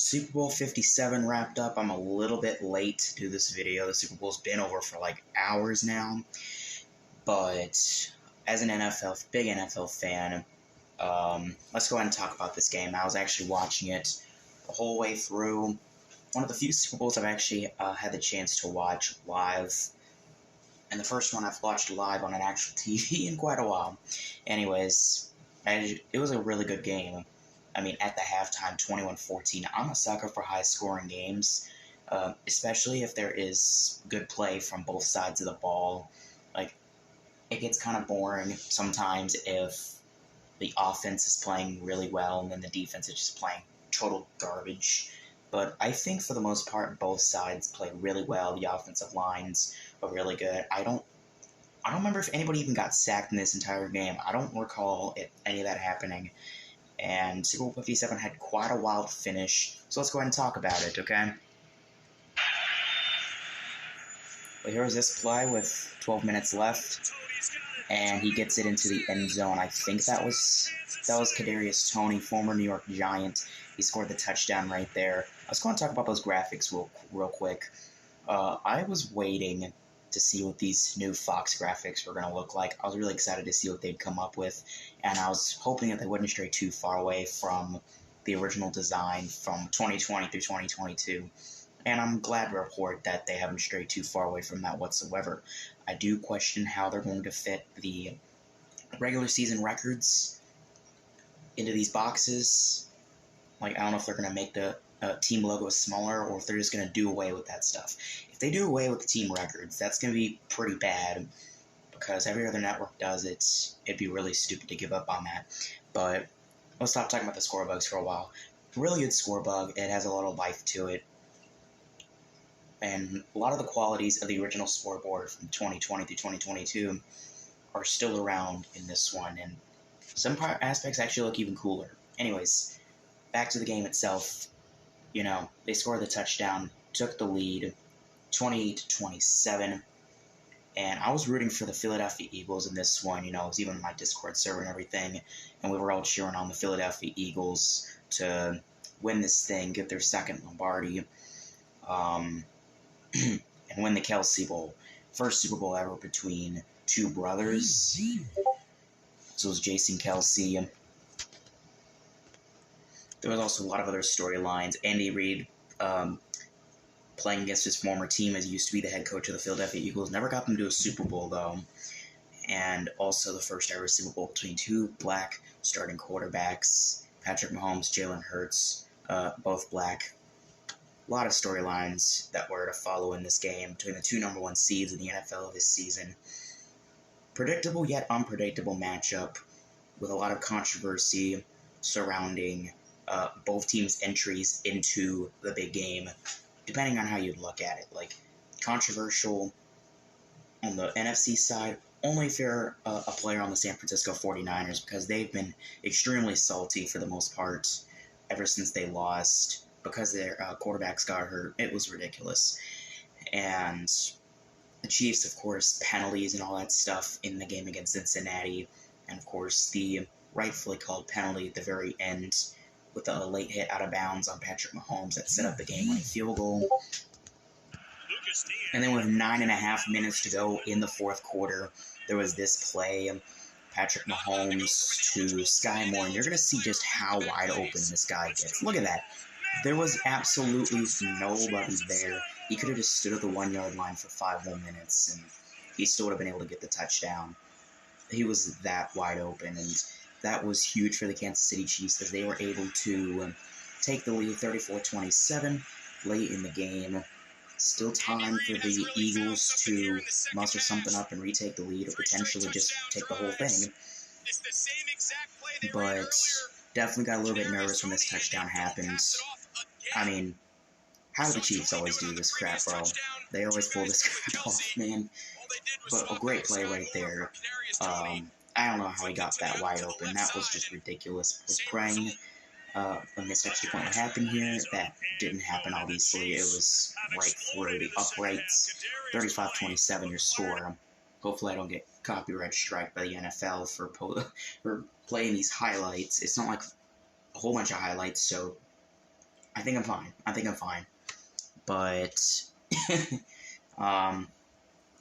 Super Bowl 57 wrapped up. I'm a little bit late to do this video. The Super Bowl's been over for like hours now. But as an big NFL fan, let's go ahead and talk about this game. I was actually watching it the whole way through. One of the few Super Bowls I've actually had the chance to watch live. And the first one I've watched live on an actual TV in quite a while. Anyways, it was a really good game. I mean, at the halftime, 21-14. I'm a sucker for high-scoring games, especially if there is good play from both sides of the ball. Like, it gets kind of boring sometimes if the offense is playing really well and then the defense is just playing total garbage. But I think for the most part, both sides play really well. The offensive lines are really good. I don't remember if anybody even got sacked in this entire game. I don't recall any of that happening. And Super Bowl 57 had quite a wild finish. So let's go ahead and talk about it, okay? Well, here's this play with 12 minutes left. And he gets it into the end zone. I think that was Kadarius Toney, former New York Giant. He scored the touchdown right there. Let's go and talk about those graphics real quick. I was waiting to see what these new Fox graphics were going to look like. I was really excited to see what they'd come up with, and I was hoping that they wouldn't stray too far away from the original design from 2020 through 2022. And I'm glad to report that they haven't strayed too far away from that whatsoever. I do question how they're going to fit the regular season records into these boxes. Like, I don't know if they're going to make the team logo smaller or if they're just going to do away with that stuff. If they do away with the team records, that's going to be pretty bad because every other network does it. It'd be really stupid to give up on that. But let's stop talking about the score bugs for a while. Really good score bug. It has a lot of life to it. And a lot of the qualities of the original scoreboard from 2020 through 2022 are still around in this one. And some aspects actually look even cooler. Anyways, back to the game itself. You know, they scored the touchdown, took the lead, 28-27. And I was rooting for the Philadelphia Eagles in this one. You know, it was even on my Discord server and everything. And we were all cheering on the Philadelphia Eagles to win this thing, get their second Lombardi, and win the Kelsey Bowl. First Super Bowl ever between two brothers. So it was Jason Kelsey. There was also a lot of other storylines. Andy Reid, playing against his former team as he used to be the head coach of the Philadelphia Eagles. Never got them to a Super Bowl, though. And also the first ever Super Bowl between two black starting quarterbacks. Patrick Mahomes, Jalen Hurts, both black. A lot of storylines that were to follow in this game between the two number one seeds in the NFL this season. Predictable yet unpredictable matchup with a lot of controversy surrounding both teams' entries into the big game, depending on how you look at it. Like, controversial on the NFC side, only if you're a player on the San Francisco 49ers, because they've been extremely salty for the most part ever since they lost, because their quarterbacks got hurt. It was ridiculous. And the Chiefs, of course, penalties and all that stuff in the game against Cincinnati, and of course the rightfully called penalty at the very end with a late hit out of bounds on Patrick Mahomes that set up the game-winning field goal. And then with 9.5 minutes to go in the fourth quarter, there was this play, Patrick Mahomes to Sky Moore, and you're going to see just how wide open this guy gets. Look at that. There was absolutely nobody there. He could have just stood at the 1-yard line for 5 more minutes, and he still would have been able to get the touchdown. He was that wide open, and that was huge for the Kansas City Chiefs as they were able to take the lead 34-27 late in the game. Still time for the Eagles to muster something up and retake the lead or potentially just take the whole thing. But definitely got a little bit nervous when this touchdown happened. I mean, how do the Chiefs always do this crap, bro? They always pull this crap off, man. But a great play right there. I don't know how he got that wide open. That was just ridiculous. I was praying when this extra point would happen here. That didn't happen, obviously. It was right through the uprights. 35-27 your score. Hopefully I don't get copyright strike by the NFL for playing these highlights. It's not like a whole bunch of highlights, so I think I'm fine. I think I'm fine. But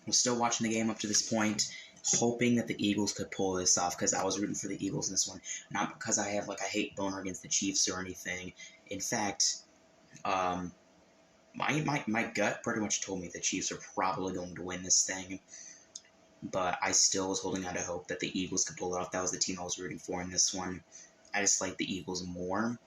was still watching the game up to this point, hoping that the Eagles could pull this off, because I was rooting for the Eagles in this one. Not because I have, like, a hate boner against the Chiefs or anything. In fact, my gut pretty much told me the Chiefs are probably going to win this thing. But I still was holding out a hope that the Eagles could pull it off. That was the team I was rooting for in this one. I just like the Eagles more.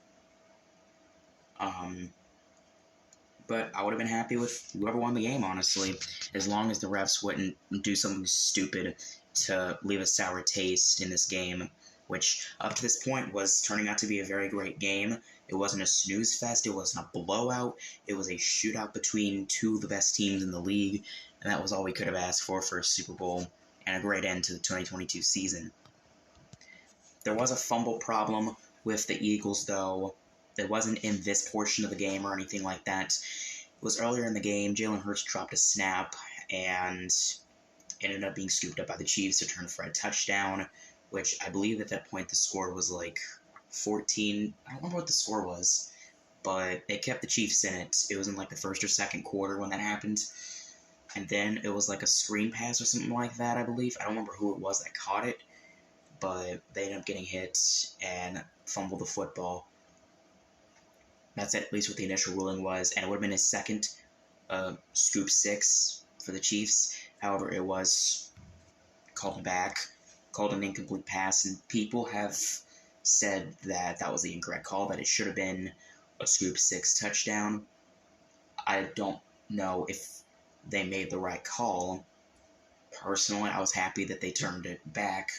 But I would have been happy with whoever won the game, honestly, as long as the refs wouldn't do something stupid to leave a sour taste in this game, which up to this point was turning out to be a very great game. It wasn't a snooze fest, it wasn't a blowout, it was a shootout between two of the best teams in the league, and that was all we could have asked for a Super Bowl, and a great end to the 2022 season. There was a fumble problem with the Eagles, though. It wasn't in this portion of the game or anything like that. It was earlier in the game. Jalen Hurts dropped a snap and ended up being scooped up by the Chiefs to turn for a touchdown, which I believe at that point the score was like 14. I don't remember what the score was, but it kept the Chiefs in it. It was in like the first or second quarter when that happened. And then it was like a screen pass or something like that, I believe. I don't remember who it was that caught it, but they ended up getting hit and fumbled the football. That's at least what the initial ruling was, and it would have been his second scoop 6 for the Chiefs. However, it was called back, called an incomplete pass, and people have said that that was the incorrect call, that it should have been a scoop 6 touchdown. I don't know if they made the right call. Personally, I was happy that they turned it back,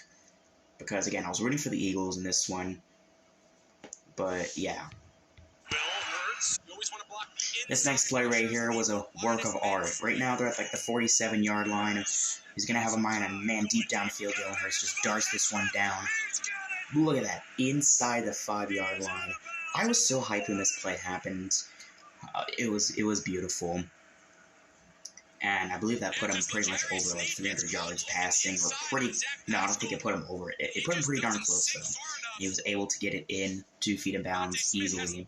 because, again, I was rooting for the Eagles in this one, but, yeah. This next play right here was a work of art. Right now, they're at like the 47-yard line. He's going to have a man deep downfield. Jalen Hurts just darts this one down. Look at that. Inside the 5-yard line. I was so hyped when this play happened. It was beautiful. And I believe that put him pretty much over like 300 yards passing. No, I don't think it put him over. It put him pretty darn close, though. He was able to get it in 2 feet in bounds easily.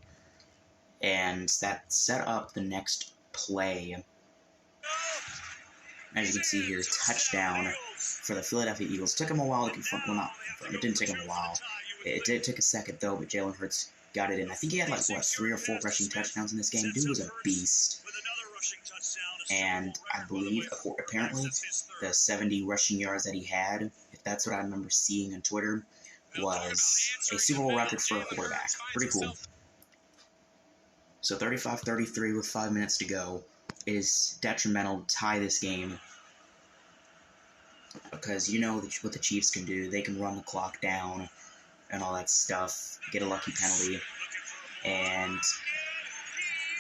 And that set up the next play. As you can see here, touchdown for the Philadelphia Eagles. Took him a while to confirm. Well, not confirm. It didn't take him a while. It did take a second, though, but Jalen Hurts got it in. I think he had, like, 3 or 4 rushing touchdowns in this game. Dude was a beast. And I believe, apparently, the 70 rushing yards that he had, if that's what I remember seeing on Twitter, was a Super Bowl record for a quarterback. Pretty cool. So 35-33 with 5 minutes to go. It is detrimental to tie this game, because you know what the Chiefs can do. They can run the clock down and all that stuff, get a lucky penalty, and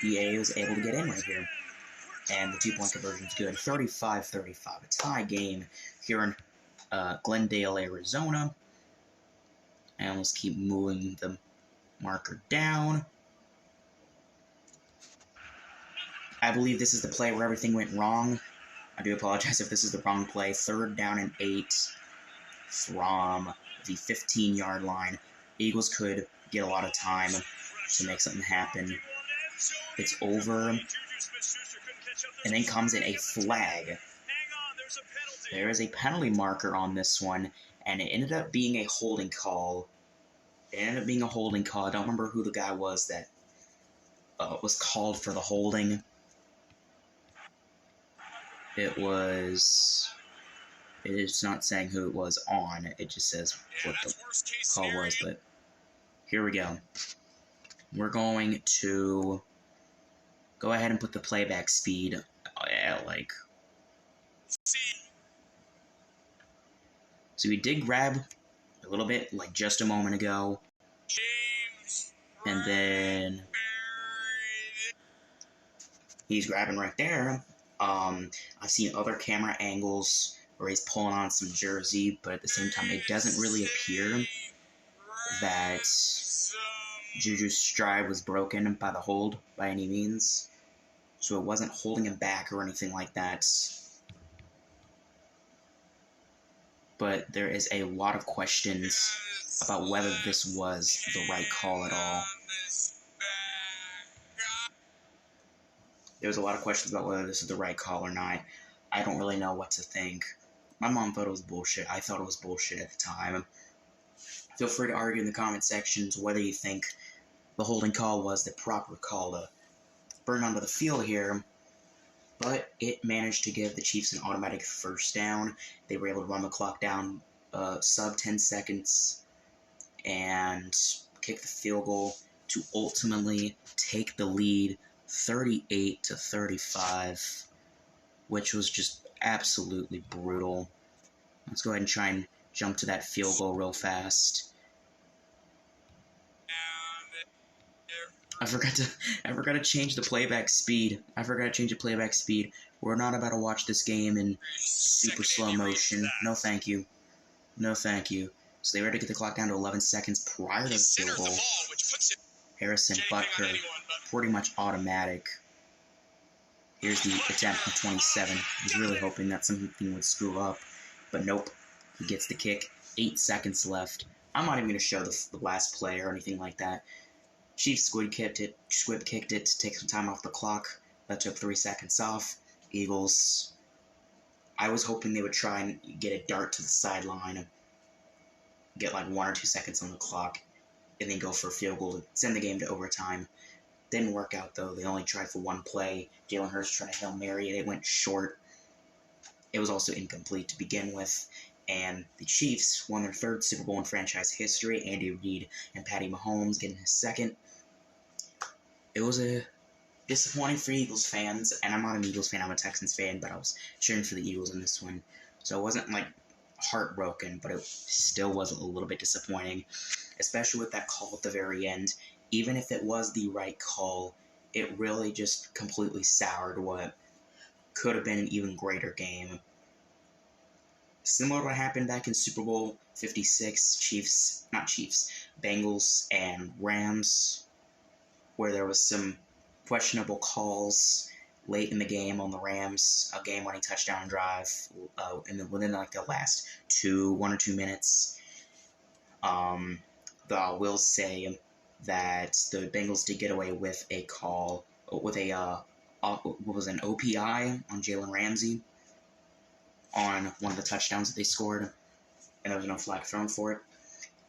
EA was able to get in right here. And the 2-point conversion is good. 35-35, a tie game here in Glendale, Arizona. And let's keep moving the marker down. I believe this is the play where everything went wrong. I do apologize if this is the wrong play. 3rd down and 8 from the 15-yard line. Eagles could get a lot of time to make something happen. It's over. And then comes in a flag. There is a penalty marker on this one, and it ended up being a holding call. I don't remember who the guy was that was called for the holding. It's not saying who it was on. It just says what the call was, but here we go. We're going to go ahead and put the playback speed at like... So we did grab a little bit, like just a moment ago. And then he's grabbing right there. I've seen other camera angles where he's pulling on some jersey, but at the same time, it doesn't really appear that Juju's stride was broken by the hold by any means. So it wasn't holding him back or anything like that. But there is a lot of questions about whether this was the right call at all. There was a lot of questions about whether this is the right call or not. I don't really know what to think. My mom thought it was bullshit. I thought it was bullshit at the time. Feel free to argue in the comment sections whether you think the holding call was the proper call to burn onto the field here. But it managed to give the Chiefs an automatic first down. They were able to run the clock down sub 10 seconds and kick the field goal to ultimately take the lead 38-35, which was just absolutely brutal. Let's go ahead and try and jump to that field goal real fast. I forgot to change the playback speed. We're not about to watch this game in super slow motion. No thank you. No thank you. So they were to get the clock down to 11 seconds prior to the field goal. Harrison Butker, pretty much automatic. Here's the attempt from 27. I was really hoping that something would screw up, but nope. He gets the kick. 8 seconds left. I'm not even going to show the last play or anything like that. Chiefs squib kicked it to take some time off the clock. That took 3 seconds off. Eagles, I was hoping they would try and get a dart to the sideline, get like 1 or 2 seconds on the clock, and then go for a field goal to send the game to overtime. Didn't work out, though. They only tried for one play. Jalen Hurts tried a Hail Mary, and it went short. It was also incomplete to begin with. And the Chiefs won their 3rd Super Bowl in franchise history. Andy Reid and Patty Mahomes getting his 2nd. It was a disappointing for Eagles fans, and I'm not an Eagles fan, I'm a Texans fan, but I was cheering for the Eagles in this one. So it wasn't, like, heartbroken, but it still was a little bit disappointing, especially with that call at the very end. Even if it was the right call, it really just completely soured what could have been an even greater game. Similar to what happened back in Super Bowl 56, Bengals and Rams, where there was some questionable calls late in the game on the Rams, a game-winning touchdown drive, within like the last 1 or 2 minutes. I will say that the Bengals did get away with a call, with an OPI on Jalen Ramsey on one of the touchdowns that they scored, and there was no flag thrown for it.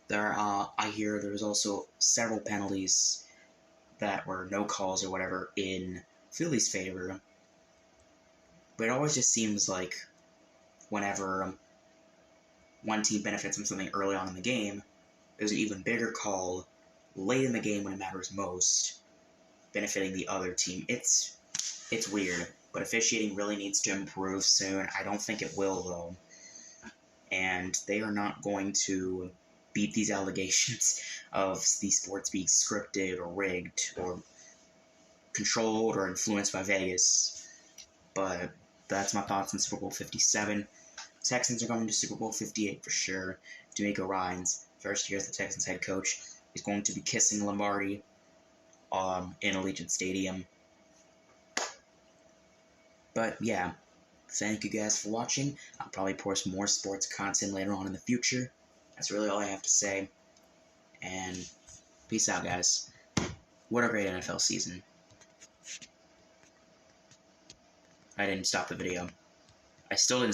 I hear there was also several penalties that were no calls or whatever in Philly's favor. But it always just seems like whenever one team benefits from something early on in the game, there's an even bigger call late in the game when it matters most, benefiting the other team. It's weird, but officiating really needs to improve soon. I don't think it will, though. And they are not going to beat these allegations of these sports being scripted or rigged or controlled or influenced by Vegas. But that's my thoughts on Super Bowl 57. Texans are going to Super Bowl 58 for sure. D'Amico Ryans, first year as the Texans head coach, is going to be kissing Lombardi in Allegiant Stadium. But yeah, thank you guys for watching. I'll probably post more sports content later on in the future. That's really all I have to say. And peace out, guys. What a great NFL season. I didn't stop the video. I still didn't